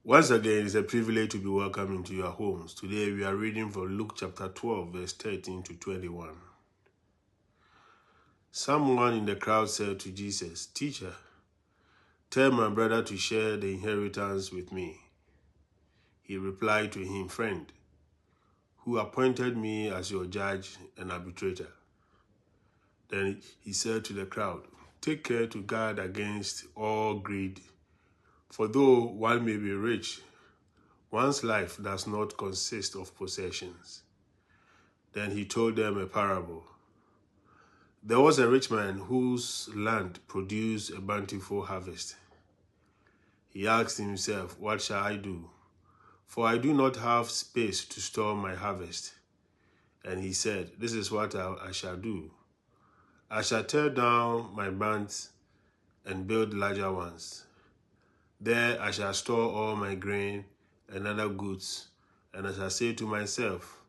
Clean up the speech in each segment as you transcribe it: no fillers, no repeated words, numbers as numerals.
Once again, it's a privilege to be welcome into your homes. Today we are reading from Luke chapter 12, verse 13 to 21. Someone in the crowd said to Jesus, "Teacher, tell my brother to share the inheritance with me." He replied to him, "Friend, who appointed me as your judge and arbitrator?" Then he said to the crowd, "Take care to guard against all greed, for though one may be rich, one's life does not consist of possessions." Then he told them a parable. There was a rich man whose land produced a bountiful harvest. He asked himself, "What shall I do? For I do not have space to store my harvest." And he said, "This is what I shall do. I shall tear down my barns and build larger ones. There I shall store all my grain and other goods, and I shall say to myself,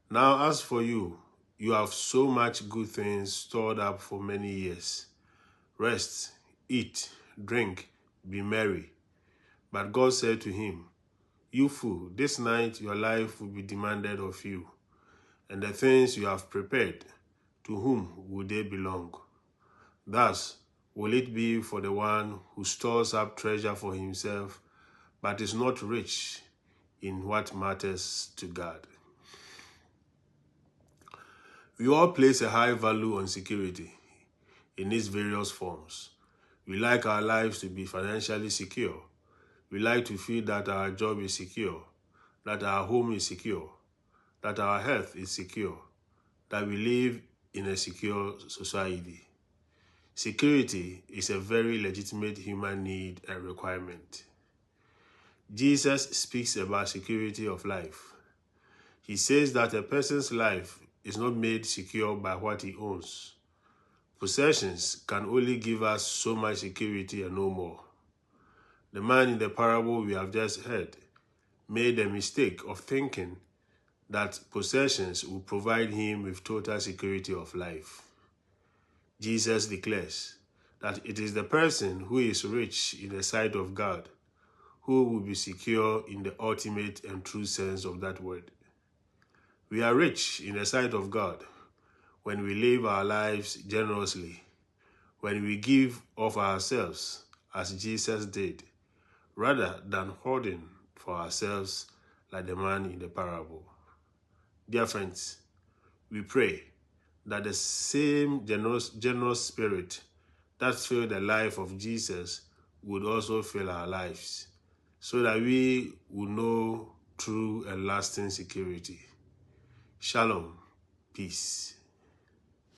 'Now as for you, you have so much good things stored up for many years. Rest, eat, drink, be merry.' But God said to him, 'You fool, this night your life will be demanded of you, and the things you have prepared, to whom will they belong?' Thus will it be for the one who stores up treasure for himself, but is not rich in what matters to God." We all place a high value on security in its various forms. We like our lives to be financially secure. We like to feel that our job is secure, that our home is secure, that our health is secure, that we live in a secure society. Security is a very legitimate human need and requirement. Jesus speaks about security of life. He says that a person's life is not made secure by what he owns. Possessions can only give us so much security and no more. The man in the parable we have just heard made the mistake of thinking that possessions will provide him with total security of life. Jesus declares that it is the person who is rich in the sight of God who will be secure in the ultimate and true sense of that word. We are rich in the sight of God when we live our lives generously, when we give of ourselves as Jesus did, rather than hoarding for ourselves like the man in the parable. Dear friends, we pray that the same generous spirit that filled the life of Jesus would also fill our lives, so that we will know true and lasting security. Shalom, peace.